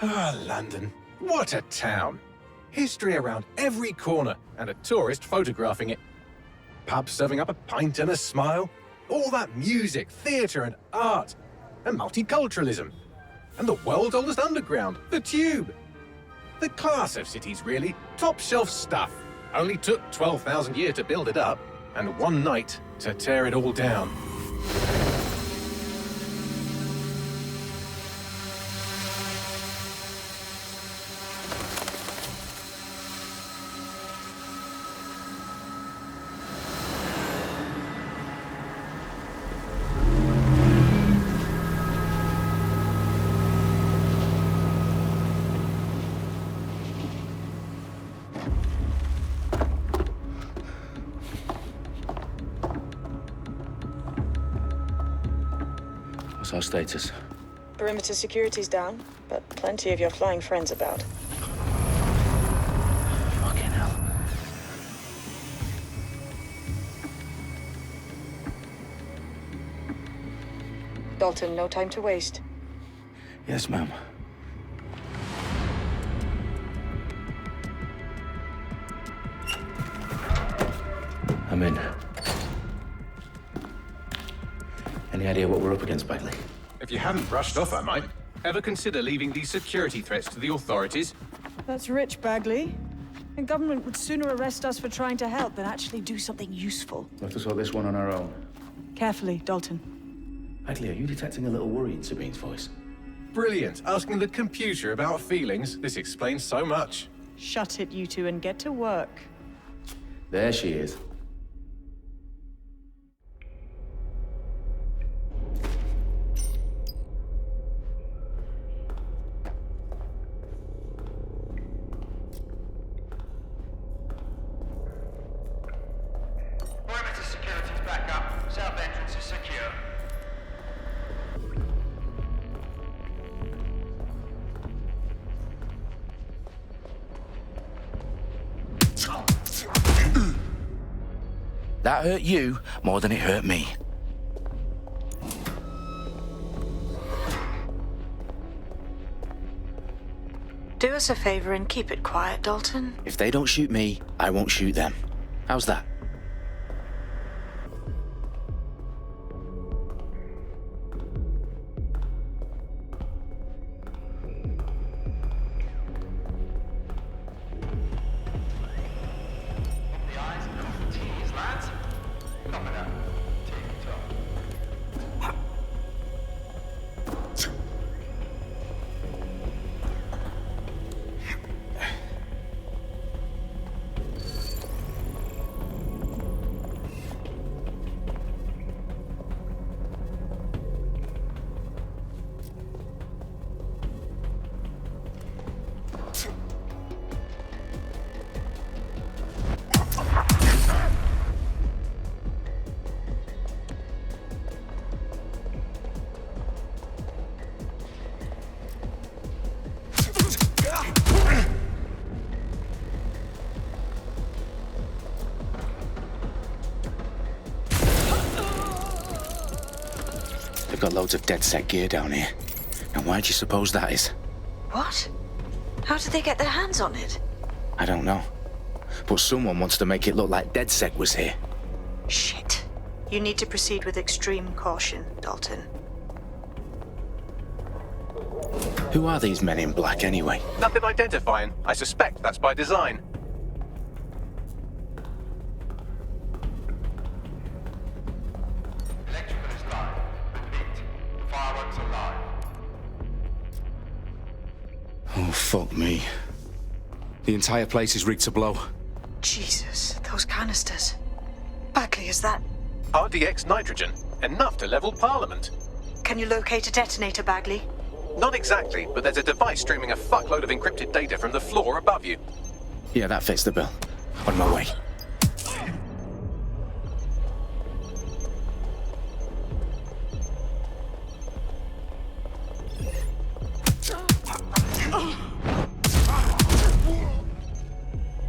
Ah, London. What a town. History around every corner and a tourist photographing it. Pubs serving up a pint and a smile. All that music, theatre and art. And multiculturalism. And the world's oldest underground, the Tube. The class of cities, really. Top shelf stuff. Only took 12,000 years to build it up, and one night to tear it all down. What's our status? Perimeter security's down, but plenty of your flying friends about. Fucking hell. Dalton, no time to waste. Yes, ma'am. I'm in. Any idea what we're up against, Bagley? If you hadn't brushed off, I might. Ever consider leaving these security threats to the authorities? That's rich, Bagley. The government would sooner arrest us for trying to help than actually do something useful. We'll have to sort this one on our own. Carefully, Dalton. Bagley, are you detecting a little worry in Sabine's voice? Brilliant. Asking the computer about feelings. This explains so much. Shut it, you two, and get to work. There she is. Perimeter security's back up. South entrance is secure. That hurt you more than it hurt me. Do us a favor and keep it quiet, Dalton. If they don't shoot me, I won't shoot them. How's that? The eyes and the T's, lads. Copy that. Tick-tock. They've got loads of dead-set gear down here. Now why do you suppose that is? What? How did they get their hands on it? I don't know. But someone wants to make it look like DedSec was here. Shit. You need to proceed with extreme caution, Dalton. Who are these men in black anyway? Nothing identifying. I suspect that's by design. Electrical is live. Repeat. Fireworks are live. Oh, fuck me. The entire place is rigged to blow. Jesus, those canisters. Bagley, is that... RDX nitrogen. Enough to level Parliament. Can you locate a detonator, Bagley? Not exactly, but there's a device streaming a fuckload of encrypted data from the floor above you. Yeah, that fits the bill. On my way.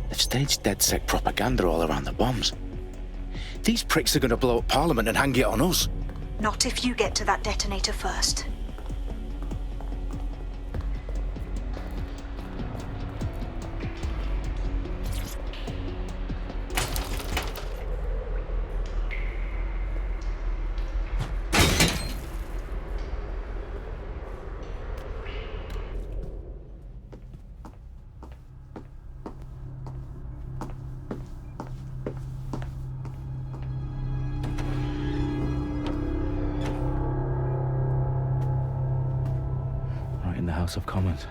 They've staged DedSec propaganda all around the bombs. These pricks are going to blow up Parliament and hang it on us. Not if you get to that detonator first. House of Commons.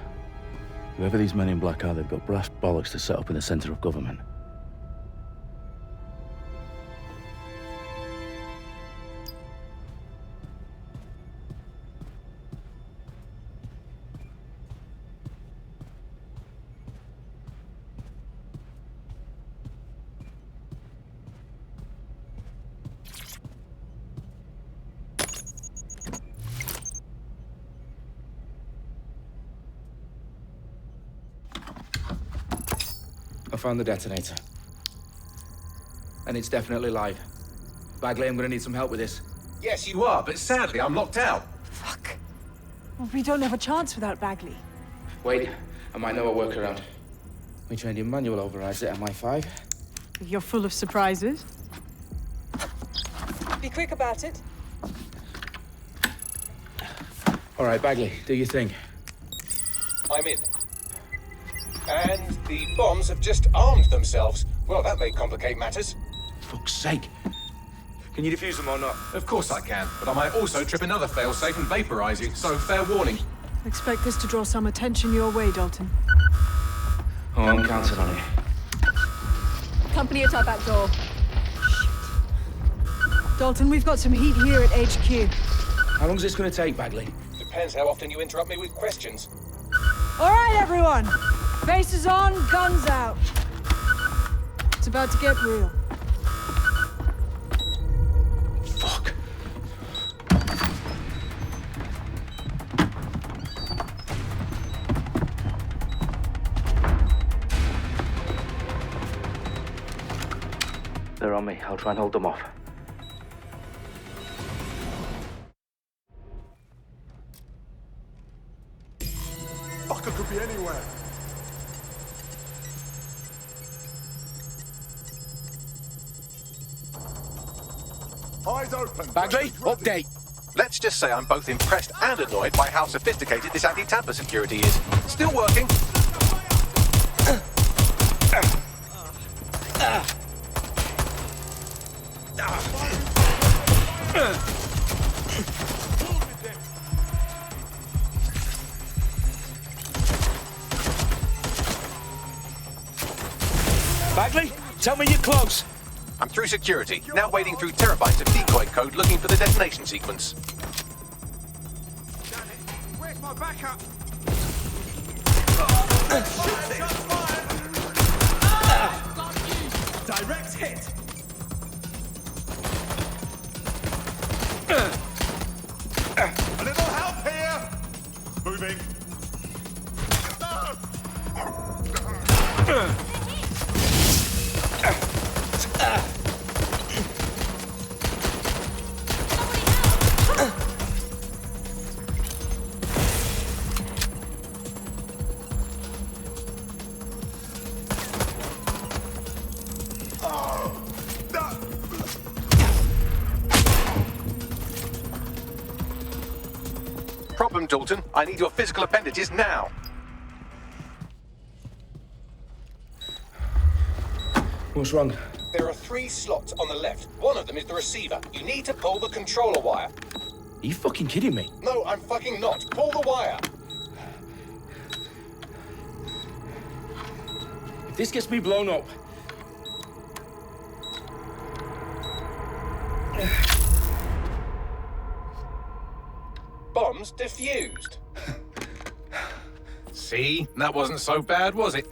Whoever these men in black are, they've got brass bollocks to set up in the centre of government. I found the detonator. And it's definitely live. Bagley, I'm gonna need some help with this. Yes, you are, but sadly, I'm locked out. Fuck. Well, we don't have a chance without Bagley. Wait, I might know a workaround. We trained in manual overrides at MI5. You're full of surprises. Be quick about it. All right, Bagley, do your thing. I'm in. And the bombs have just armed themselves. Well, that may complicate matters. Fuck's sake. Can you defuse them or not? Of course I can, but I might also trip another failsafe and vaporize you, so fair warning. Expect this to draw some attention your way, Dalton. Oh, I'm counting on it. Company at our back door. Dalton, we've got some heat here at HQ. How long's this gonna take, Bagley? Depends how often you interrupt me with questions. All right, everyone. Faces on, guns out. It's about to get real. Fuck. They're on me. I'll try and hold them off. Fucker could be anywhere. Eyes open. Bagley, update. Let's just say I'm both impressed and annoyed by how sophisticated this anti-tamper security is. Still working. Bagley, tell me you're close. I'm through security, now wading through terabytes of decoy code looking for the detonation sequence. Damn it. Where's my backup? Direct hit. A little help here. Moving. Problem, Dalton. I need your physical appendages now. What's wrong? There are 3 slots on the left. One of them is the receiver. You need to pull the controller wire. Are you fucking kidding me? No, I'm fucking not. Pull the wire. If this gets me blown up... Bombs defused. See? That wasn't so bad, was it?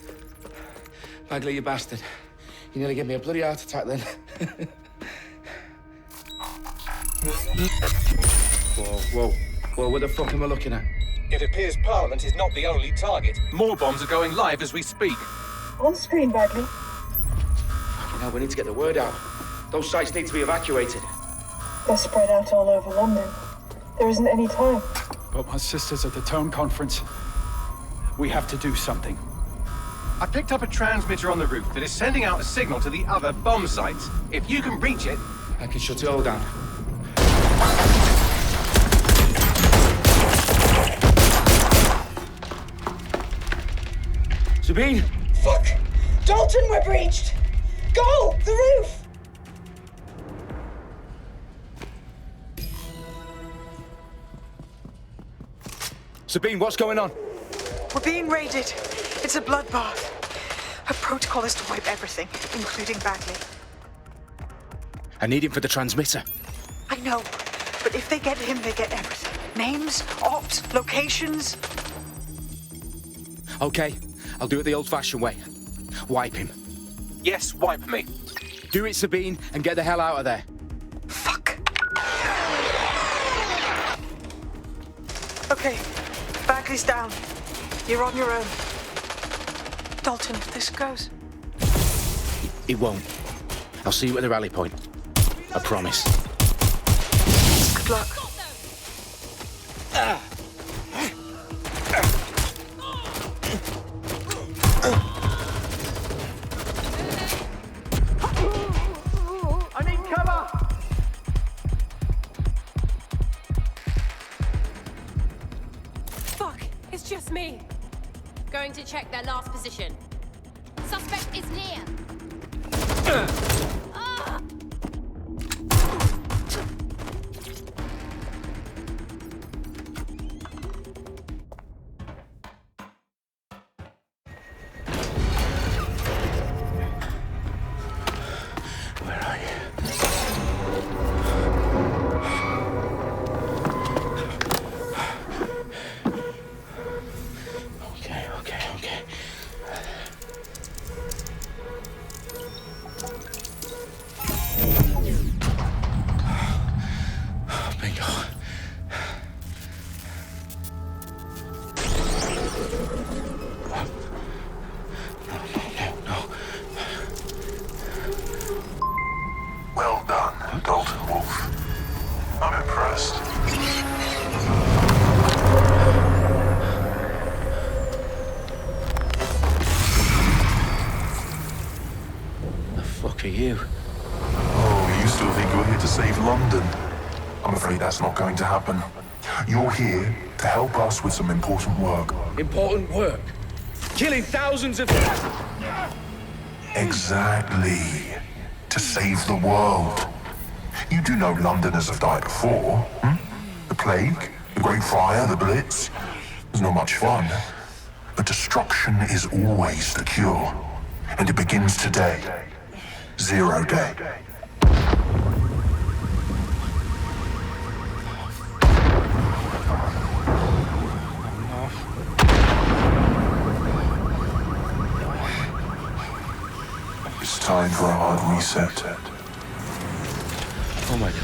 Bagley, you bastard. You nearly gave me a bloody heart attack then. Whoa, what the fuck am I looking at? It appears Parliament is not the only target. More bombs are going live as we speak. On screen, Bagley. Fucking hell, we need to get the word out. Those sites need to be evacuated. They're spread out all over London. There isn't any time. But my sister's at the town conference. We have to do something. I picked up a transmitter on the roof that is sending out a signal to the other bomb sites. If you can reach it... I can shut it all down. Sabine! Fuck! Dalton, we're breached! Go! The roof! Sabine, what's going on? We're being raided. It's a bloodbath. Her protocol is to wipe everything, including Bagley. I need him for the transmitter. I know, but if they get him, they get everything. Names, ops, locations. Okay, I'll do it the old-fashioned way. Wipe him. Yes, wipe me. Do it, Sabine, and get the hell out of there. Fuck. Okay, Bagley's down. You're on your own. Dalton, if this goes... It won't. I'll see you at the rally point. I promise. Good luck. I need cover! Fuck, it's just me. Going to check their last position. Suspect is near. Where are you? Okay. Bingo. No. Well done, Dalton Wolf. I'm impressed. The fuck are you? Oh, you still think you're here to save London? I'm afraid that's not going to happen. You're here to help us with some important work. Important work. Killing thousands of... Exactly. To save the world. You do know Londoners have died before, hmm? The plague, the Great Fire, the Blitz. It's not much fun. But destruction is always the cure. And it begins today. 0 day. It's time for a hard reset. Oh my god.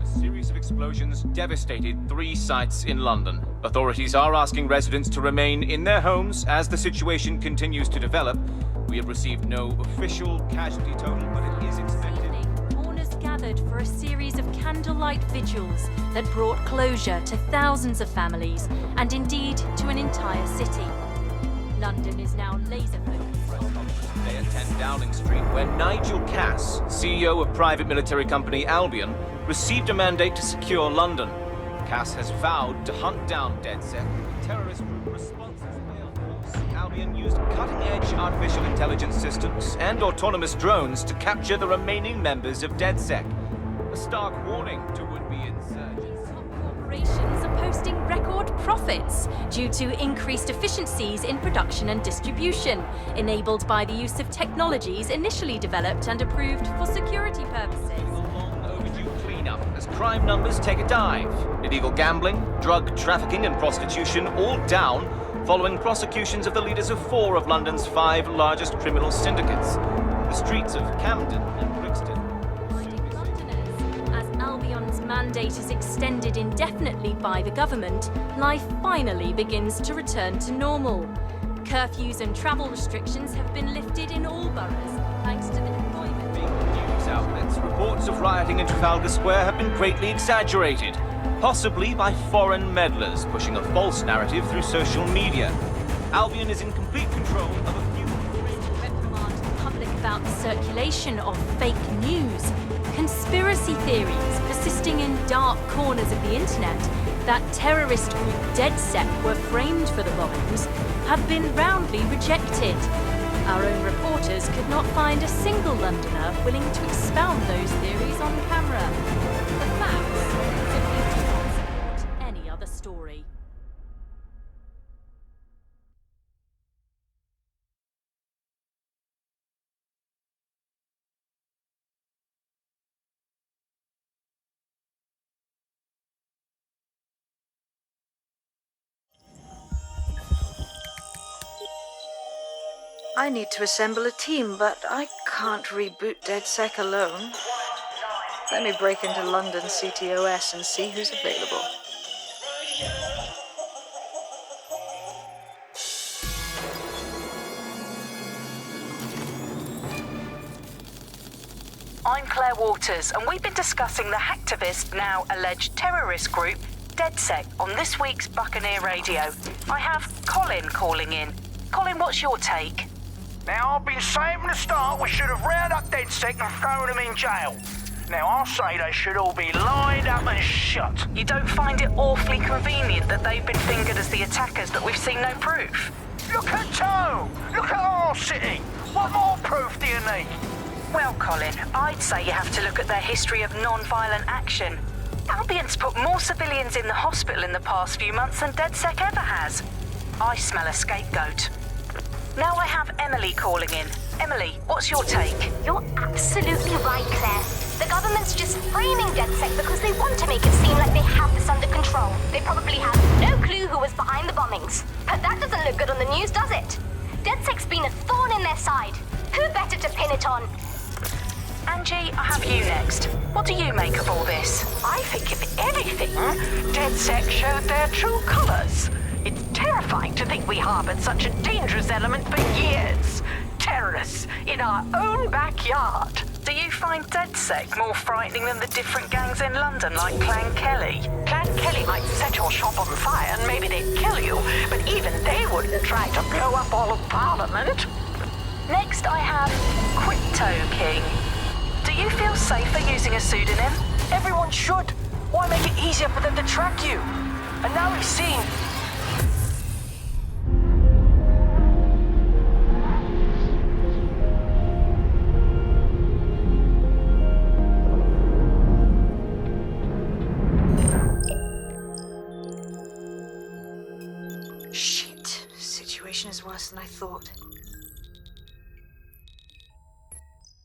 A series of explosions devastated 3 sites in London. Authorities are asking residents to remain in their homes as the situation continues to develop. We have received no official casualty total, but it is expected. Mourners gathered for a series of candlelight vigils that brought closure to thousands of families and indeed to an entire city. London is now laser focused. Today at 10 Downing Street, where Nigel Cass, CEO of private military company Albion, received a mandate to secure London. Cass has vowed to hunt down DedSec, the terrorist group responsible. Albion used cutting-edge artificial intelligence systems and autonomous drones to capture the remaining members of DedSec. A stark warning to would-be insurgents. Corporations are posting record profits due to increased efficiencies in production and distribution, enabled by the use of technologies initially developed and approved for security purposes. Overdue cleanup as crime numbers take a dive. Illegal gambling, drug trafficking and prostitution all down following prosecutions of the leaders of 4 of London's 5 largest criminal syndicates. The streets of Camden and Brixton. As Albion's mandate is extended indefinitely by the government, life finally begins to return to normal. Curfews and travel restrictions have been lifted in all boroughs, thanks to the deployment. News outlets, reports of rioting in Trafalgar Square have been greatly exaggerated, possibly by foreign meddlers pushing a false narrative through social media. Albion is in complete control of a few... reprimand the public about the circulation of fake news, conspiracy theories persisting in dark corners of the internet, that terrorist group DedSec were framed for the bombings have been roundly rejected. Our own reporters could not find a single Londoner willing to expound those theories on camera. The facts simply do not support any other story. I need to assemble a team, but I can't reboot DedSec alone. Let me break into London CTOS and see who's available. I'm Claire Waters, and we've been discussing the hacktivist, now alleged terrorist group, DedSec, on this week's Buccaneer Radio. I have Colin calling in. Colin, what's your take? Now, I've been saying from the start we should have rounded up DedSec and thrown them in jail. Now, I'll say they should all be lined up and shot. You don't find it awfully convenient that they've been fingered as the attackers, but we've seen no proof? Look at Toe! Look at our city! What more proof do you need? Well, Colin, I'd say you have to look at their history of non-violent action. Albion's put more civilians in the hospital in the past few months than DedSec ever has. I smell a scapegoat. Now I have Emily calling in. Emily, what's your take? You're absolutely right, Claire. The government's just framing DedSec because they want to make it seem like they have this under control. They probably have no clue who was behind the bombings. But that doesn't look good on the news, does it? DedSec's been a thorn in their side. Who better to pin it on? Angie, I have you next. What do you make of all this? I think if anything, DedSec showed their true colors. It's terrifying to think we harbored such a dangerous element for years. Terrorists in our own backyard. Do you find DedSec more frightening than the different gangs in London, like Clan Kelly? Clan Kelly might set your shop on fire and maybe they'd kill you, but even they wouldn't try to blow up all of Parliament. Next, I have Crypto King. Do you feel safer using a pseudonym? Everyone should. Why make it easier for them to track you? And now we've seen... Shit. Situation is worse than I thought.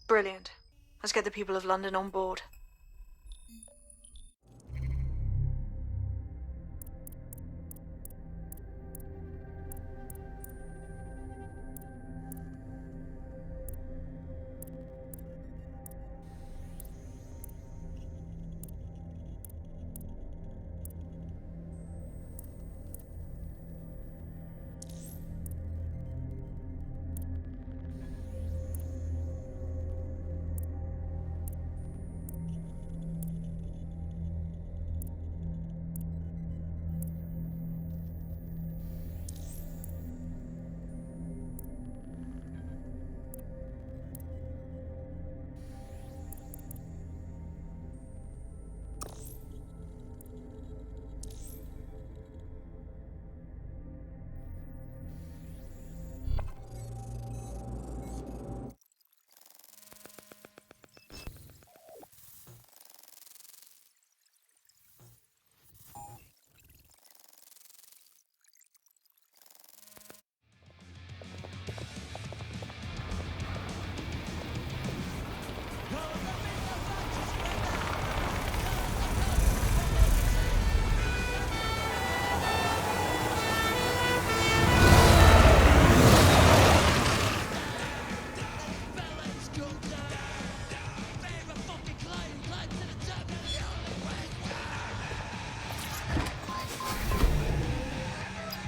Brilliant. Let's get the people of London on board.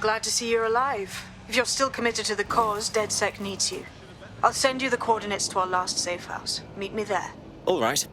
Glad to see you're alive. If you're still committed to the cause, DedSec needs you. I'll send you the coordinates to our last safe house. Meet me there. All right.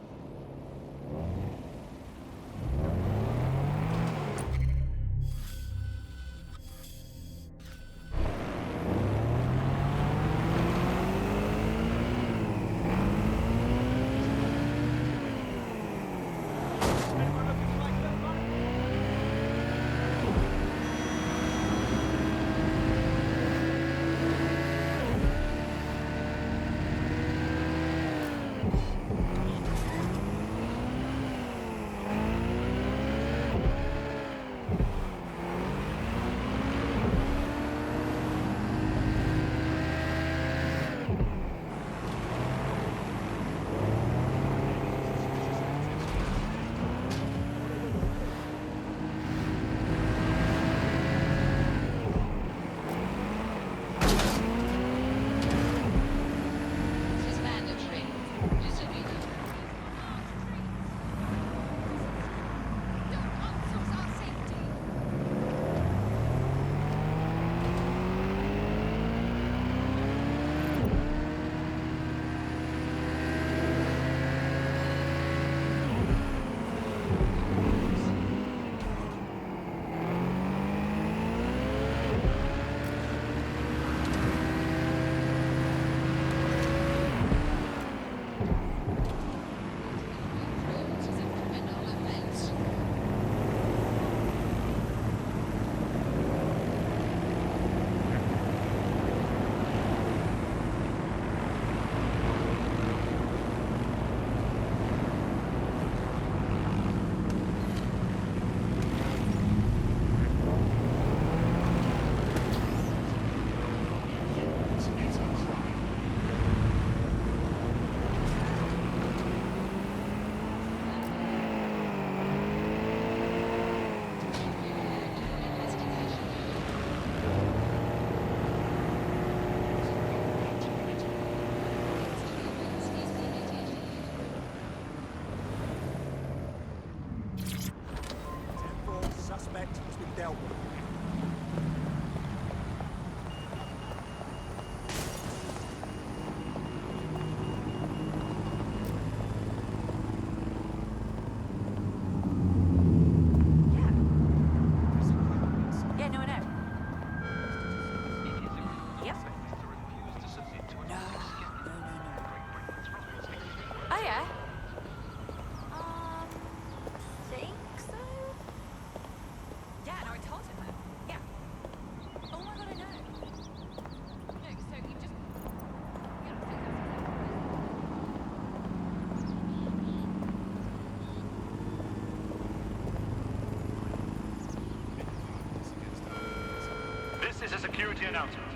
is a security announcement.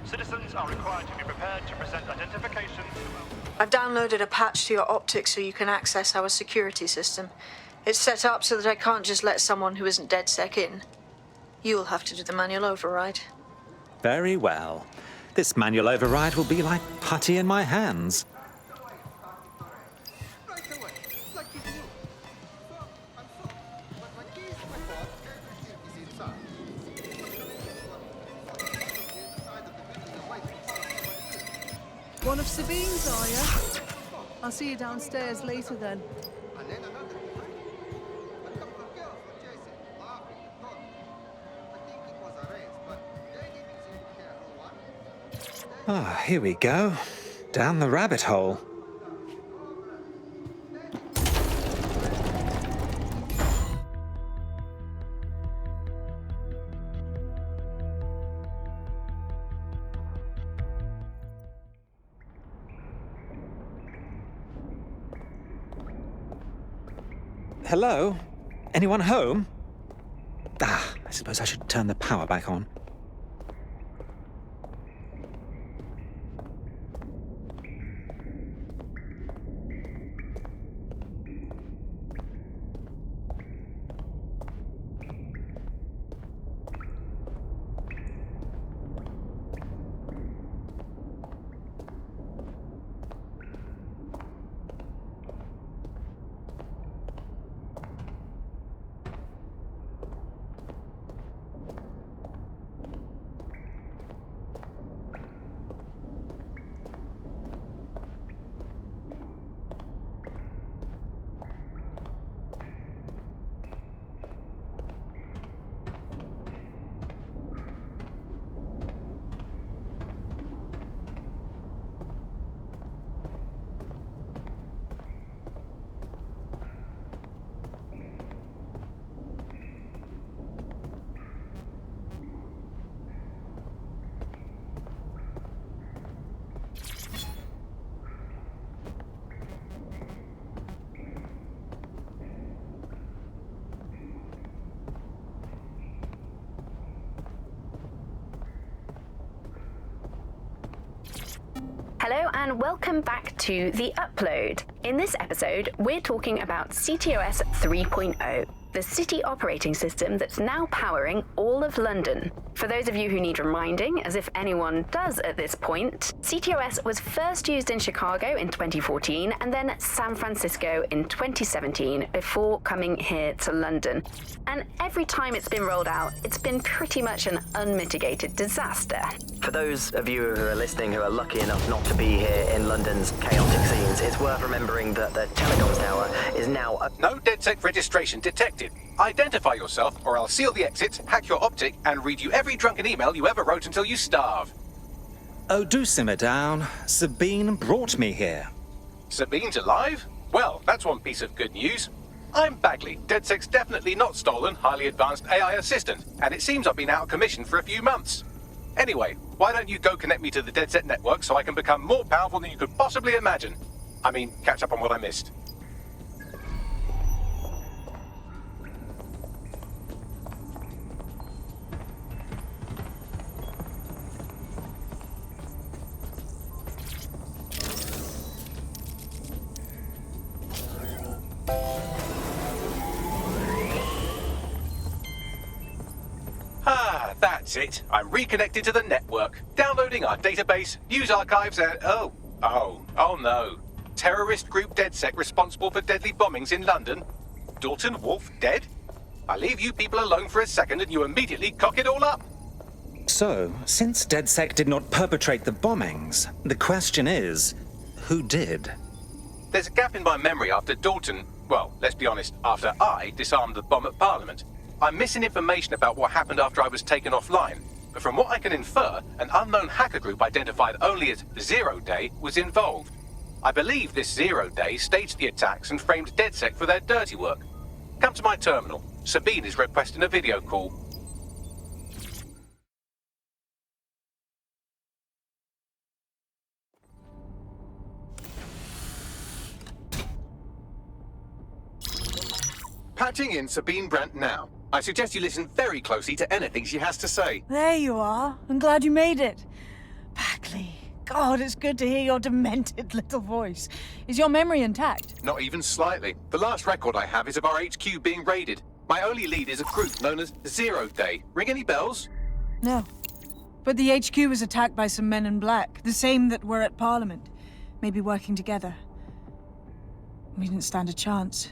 Citizens are required to be prepared to present identification. I've downloaded a patch to your optics so you can access our security system. It's set up so that I can't just let someone who isn't DedSec in. You'll have to do the manual override. Very well. This manual override will be like putty in my hands. One of Sabine's, are you? I'll see you downstairs later then. Ah, here we go. Down the rabbit hole. Hello? Anyone home? Ah, I suppose I should turn the power back on. Hello and welcome back to The Upload. In this episode, we're talking about CTOS 3.0, the city operating system that's now powering all of London. For those of you who need reminding, as if anyone does at this point, CTOS was first used in Chicago in 2014 and then San Francisco in 2017 before coming here to London. And every time it's been rolled out, it's been pretty much an unmitigated disaster. For those of you who are listening who are lucky enough not to be here in London's chaotic scenes, it's worth remembering that the telecoms tower is now... No DedSec registration detected. Identify yourself or I'll seal the exits, hack your optic, and read you every drunken email you ever wrote until you starve. Oh, do simmer down. Sabine brought me here. Sabine's alive? Well, that's one piece of good news. I'm Bagley, DedSec's definitely not stolen, highly advanced AI assistant, and it seems I've been out of commission for a few months. Anyway, why don't you go connect me to the DedSec network so I can become more powerful than you could possibly imagine? I mean, catch up on what I missed. That's it. I'm reconnected to the network, downloading our database, news archives, and oh no. Terrorist group DedSec responsible for deadly bombings in London? Dalton Wolf dead? I leave you people alone for a second and you immediately cock it all up. So, since DedSec did not perpetrate the bombings, the question is, who did? There's a gap in my memory after Dalton, well, let's be honest, after I disarmed the bomb at Parliament. I'm missing information about what happened after I was taken offline, but from what I can infer, an unknown hacker group identified only as Zero Day was involved. I believe this Zero Day staged the attacks and framed DedSec for their dirty work. Come to my terminal. Sabine is requesting a video call. Patching in Sabine Brandt now. I suggest you listen very closely to anything she has to say. There you are. I'm glad you made it. Bagley. God, it's good to hear your demented little voice. Is your memory intact? Not even slightly. The last record I have is of our HQ being raided. My only lead is a group known as 0 Day. Ring any bells? No. But the HQ was attacked by some men in black, the same that were at Parliament. Maybe working together. We didn't stand a chance.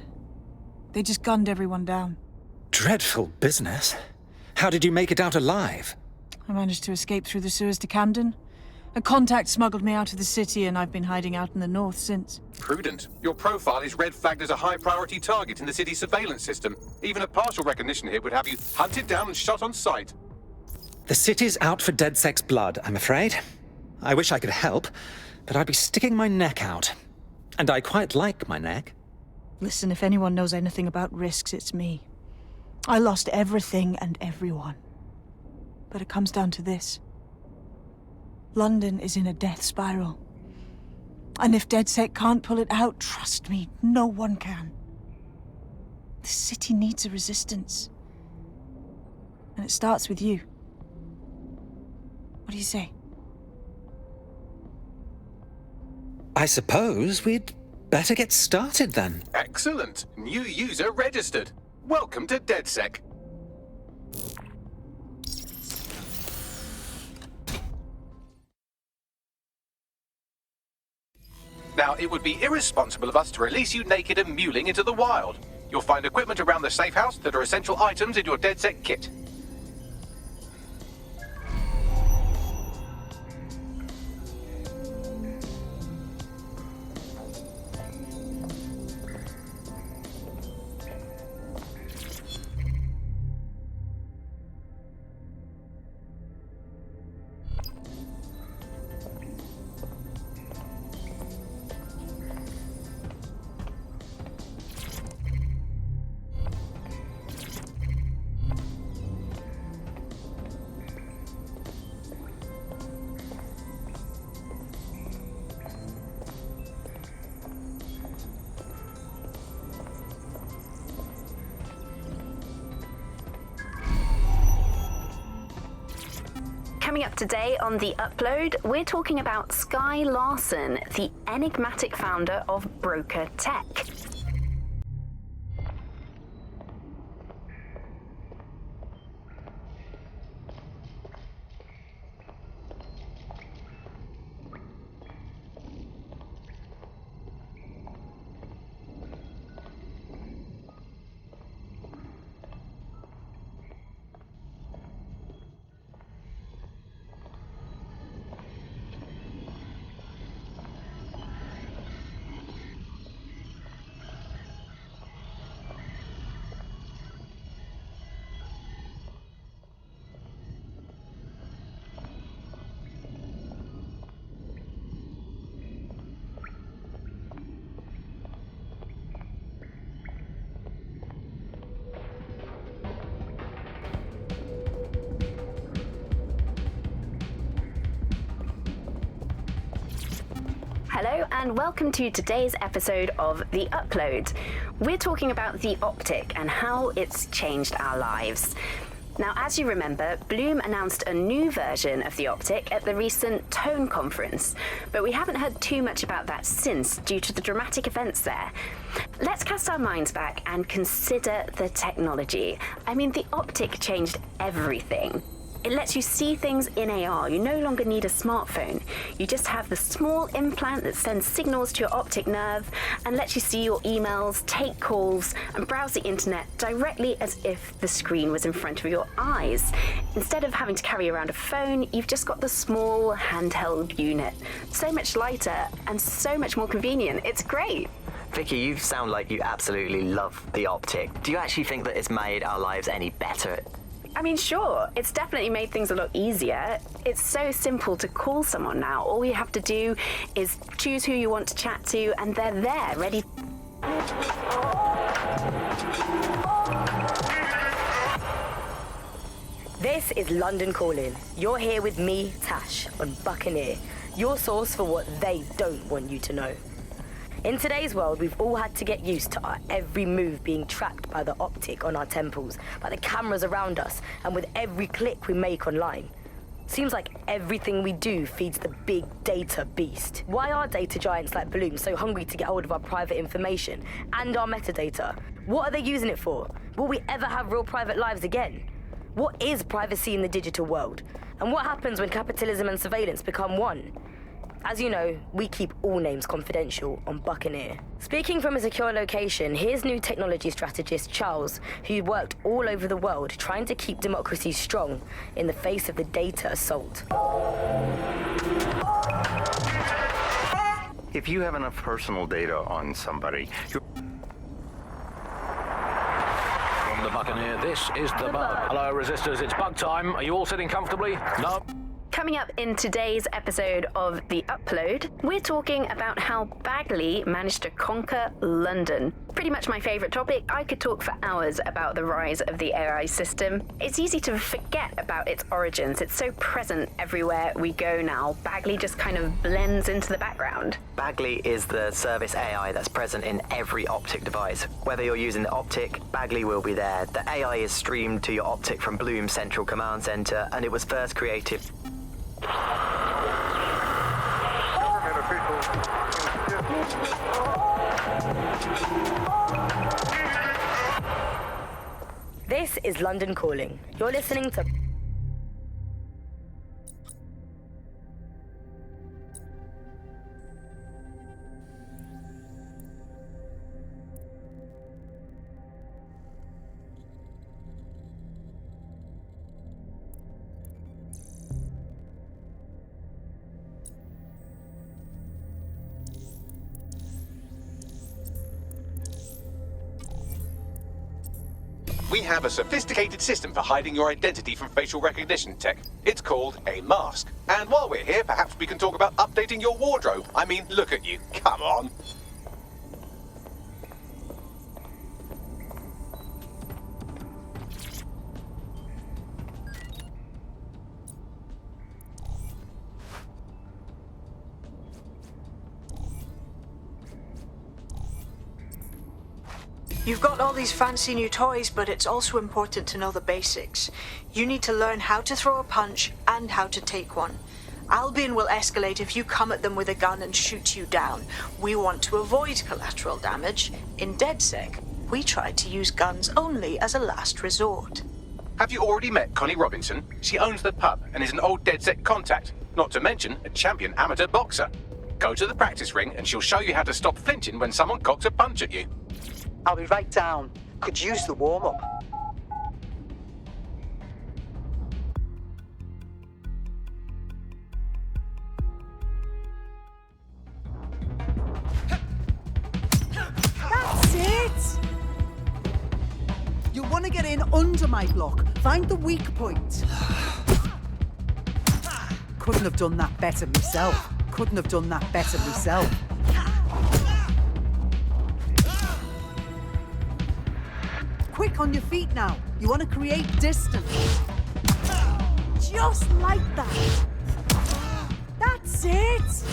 They just gunned everyone down. Dreadful business. How did you make it out alive? I managed to escape through the sewers to Camden. A contact smuggled me out of the city, and I've been hiding out in the north since. Prudent. Your profile is red flagged as a high-priority target in the city's surveillance system. Even a partial recognition here would have you hunted down and shot on sight. The city's out for DedSec's blood, I'm afraid. I wish I could help, but I'd be sticking my neck out. And I quite like my neck. Listen, if anyone knows anything about risks, it's me. I lost everything and everyone. But it comes down to this. London is in a death spiral. And if DedSec can't pull it out, trust me, no one can. The city needs a resistance. And it starts with you. What do you say? I suppose we'd better get started then. Excellent. New user registered. Welcome to DedSec. Now, it would be irresponsible of us to release you naked and mewling into the wild. You'll find equipment around the safe house that are essential items in your DedSec kit. Coming up today on The Upload, we're talking about Skye Larson, the enigmatic founder of Broker Tech. Hello and welcome to today's episode of The Upload. We're talking about the optic and how it's changed our lives. Now, as you remember, Bloom announced a new version of the optic at the recent Tone conference, but we haven't heard too much about that since due to the dramatic events there. Let's cast our minds back and consider the technology. I mean, the optic changed everything. It lets you see things in AR. You no longer need a smartphone. You just have the small implant that sends signals to your optic nerve and lets you see your emails, take calls, and browse the internet directly as if the screen was in front of your eyes. Instead of having to carry around a phone, you've just got the small handheld unit. So much lighter and so much more convenient. It's great. Vicky, you sound like you absolutely love the optic. Do you actually think that it's made our lives any better? I mean, sure, it's definitely made things a lot easier. It's so simple to call someone now. All you have to do is choose who you want to chat to, and they're there, ready. This is London Calling. You're here with me, Tash, on Buccaneer, your source for what they don't want you to know. In today's world, we've all had to get used to our every move being tracked by the optic on our temples, by the cameras around us, and with every click we make online. Seems like everything we do feeds the big data beast. Why are data giants like Bloom so hungry to get hold of our private information and our metadata? What are they using it for? Will we ever have real private lives again? What is privacy in the digital world? And what happens when capitalism and surveillance become one? As you know, we keep all names confidential on Buccaneer. Speaking from a secure location, here's new technology strategist Charles, who worked all over the world trying to keep democracy strong in the face of the data assault. If you have enough personal data on somebody, From the Buccaneer, this is the Bug. Hello, Resistors, it's bug time. Are you all sitting comfortably? No? Coming up in today's episode of The Upload, we're talking about how Bagley managed to conquer London. Pretty much my favourite topic. I could talk for hours about the rise of the AI system. It's easy to forget about its origins. It's so present everywhere we go now. Bagley just kind of blends into the background. Bagley is the service AI that's present in every optic device. Whether you're using the optic, Bagley will be there. The AI is streamed to your optic from Bloom's central command center, and it was first created. This is London Calling. You're listening to... We have a sophisticated system for hiding your identity from facial recognition tech. It's called a mask. And while we're here, perhaps we can talk about updating your wardrobe. I mean, look at you. Come on. You've got all these fancy new toys, but it's also important to know the basics. You need to learn how to throw a punch and how to take one. Albion will escalate if you come at them with a gun and shoot you down. We want to avoid collateral damage. In DedSec, we try to use guns only as a last resort. Have you already met Connie Robinson? She owns the pub and is an old DedSec contact, not to mention a champion amateur boxer. Go to the practice ring and she'll show you how to stop flinching when someone cocks a punch at you. I'll be right down. Could use the warm-up. That's it! You want to get in under my block. Find the weak point. Couldn't have done that better myself. Couldn't have done that better myself. Quick on your feet now. You want to create distance. Just like that. That's it.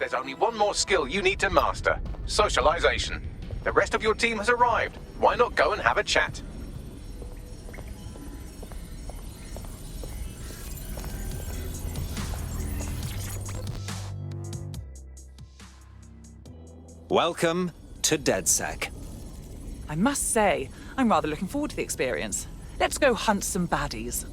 There's only one more skill you need to master: socialization. The rest of your team has arrived. Why not go and have a chat? Welcome to DedSec. I must say, I'm rather looking forward to the experience. Let's go hunt some baddies.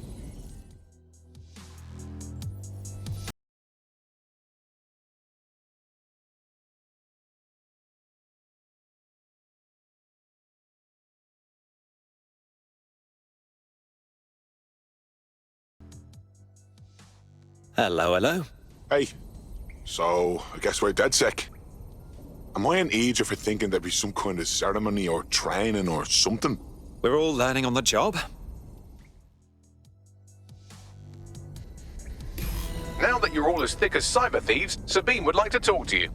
Hello, hello. Hey. So, I guess we're DedSec. Am I an idiot for thinking there'd be some kind of ceremony or training or something? We're all learning on the job. Now that you're all as thick as cyber thieves, Sabine would like to talk to you.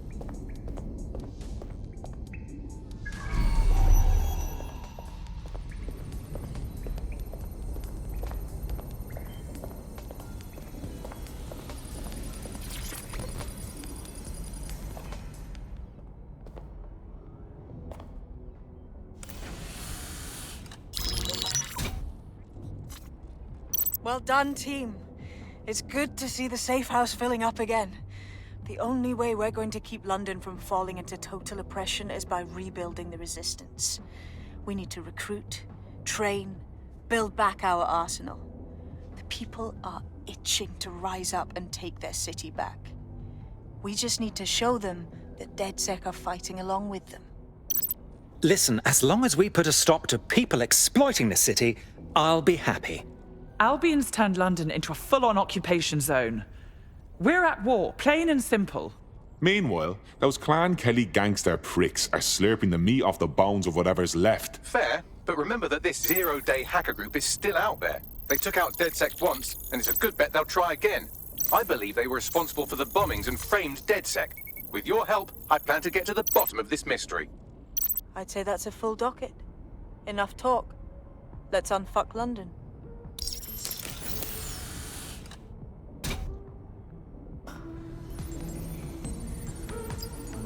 Well done, team. It's good to see the safe house filling up again. The only way we're going to keep London from falling into total oppression is by rebuilding the resistance. We need to recruit, train, build back our arsenal. The people are itching to rise up and take their city back. We just need to show them that DedSec are fighting along with them. Listen, as long as we put a stop to people exploiting the city, I'll be happy. Albion's turned London into a full-on occupation zone. We're at war, plain and simple. Meanwhile, those Clan Kelly gangster pricks are slurping the meat off the bones of whatever's left. Fair, but remember that this zero-day hacker group is still out there. They took out DedSec once, and it's a good bet they'll try again. I believe they were responsible for the bombings and framed DedSec. With your help, I plan to get to the bottom of this mystery. I'd say that's a full docket. Enough talk. Let's unfuck London.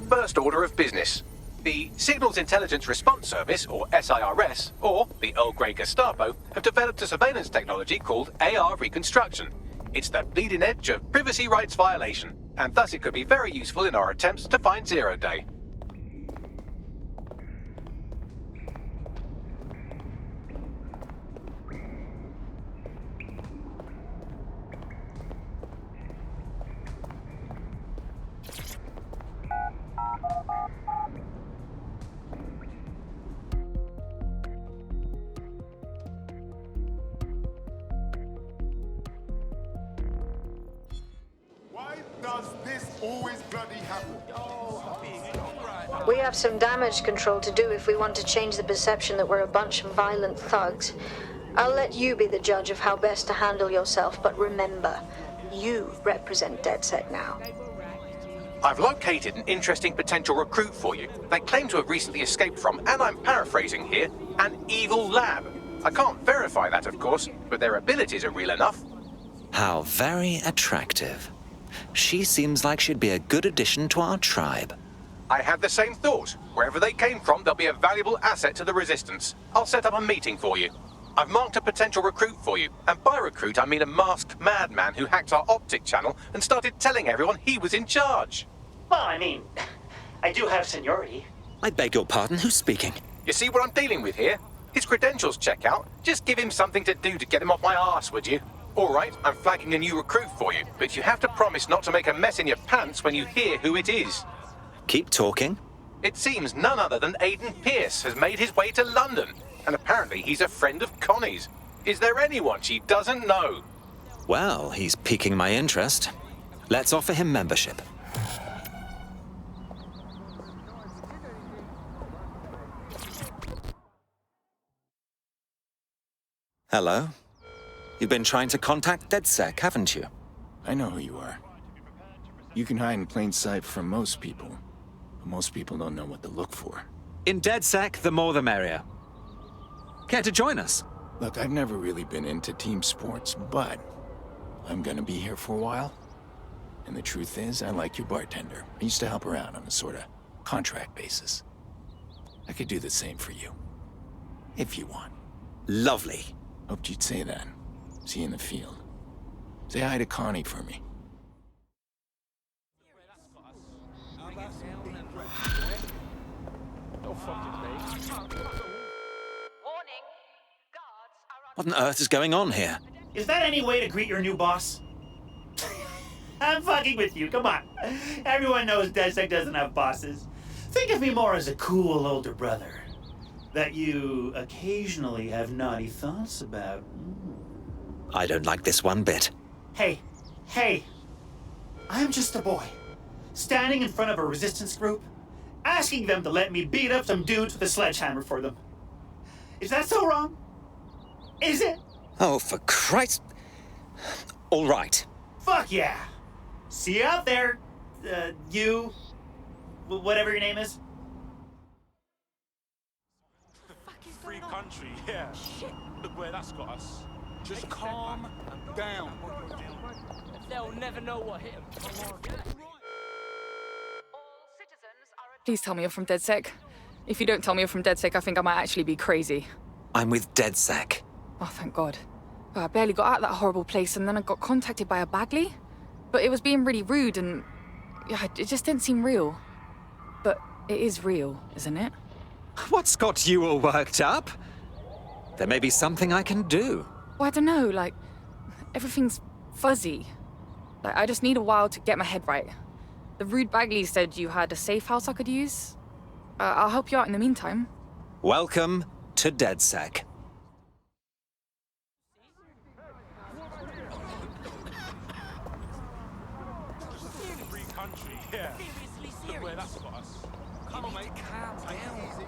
First order of business. The Signals Intelligence Response Service, or SIRS, or the Earl Grey Gestapo, have developed a surveillance technology called AR Reconstruction. It's the bleeding edge of privacy rights violation, and thus it could be very useful in our attempts to find Zero Day. Does this always bloody happen? We have some damage control to do if we want to change the perception that we're a bunch of violent thugs. I'll let you be the judge of how best to handle yourself, but remember, you represent DedSec now. I've located an interesting potential recruit for you. They claim to have recently escaped from, and I'm paraphrasing here, an evil lab. I can't verify that, of course, but their abilities are real enough. How very attractive. She seems like she'd be a good addition to our tribe. I had the same thought. Wherever they came from, they'll be a valuable asset to the Resistance. I'll set up a meeting for you. I've marked a potential recruit for you, and by recruit I mean a masked madman who hacked our optic channel and started telling everyone he was in charge. Well, I mean, I do have seniority. I beg your pardon, who's speaking? You see what I'm dealing with here? His credentials check out. Just give him something to do to get him off my arse, would you? All right, I'm flagging a new recruit for you, but you have to promise not to make a mess in your pants when you hear who it is. Keep talking. It seems none other than Aidan Pierce has made his way to London, and apparently he's a friend of Connie's. Is there anyone she doesn't know? Well, he's piquing my interest. Let's offer him membership. Hello? You've been trying to contact DedSec, haven't you? I know who you are. You can hide in plain sight from most people, but most people don't know what to look for. In DedSec, the more the merrier. Care to join us? Look, I've never really been into team sports, but I'm gonna be here for a while. And the truth is, I like your bartender. I used to help her out on a sort of contract basis. I could do the same for you, if you want. Lovely. Hoped you'd say that. See you in the field. Say hi to Connie for me. What on earth is going on here? Is that any way to greet your new boss? I'm fucking with you, come on. Everyone knows DedSec doesn't have bosses. Think of me more as a cool older brother that you occasionally have naughty thoughts about. I don't like this one bit. Hey, I'm just a boy, standing in front of a resistance group, asking them to let me beat up some dudes with a sledgehammer for them. Is that so wrong? Is it? Oh, for Christ. All right. Fuck yeah. See you out there, you, whatever your name is. Free country, yeah. Shit. Look where that's got us. Just calm down. They'll never know what hit them. Please tell me you're from DedSec. If you don't tell me you're from DedSec, I think I might actually be crazy. I'm with DedSec. Oh, thank God. I barely got out of that horrible place, and then I got contacted by a Bagley. But it was being really rude, and yeah, it just didn't seem real. But it is real, isn't it? What's got you all worked up? There may be something I can do. Well, I don't know, like, everything's fuzzy. Like, I just need a while to get my head right. The rude Bagley said you had a safe house I could use. I'll help you out in the meantime. Welcome to DedSec. Free country, yeah. Look where that's got us. Come on, mate. Calm down.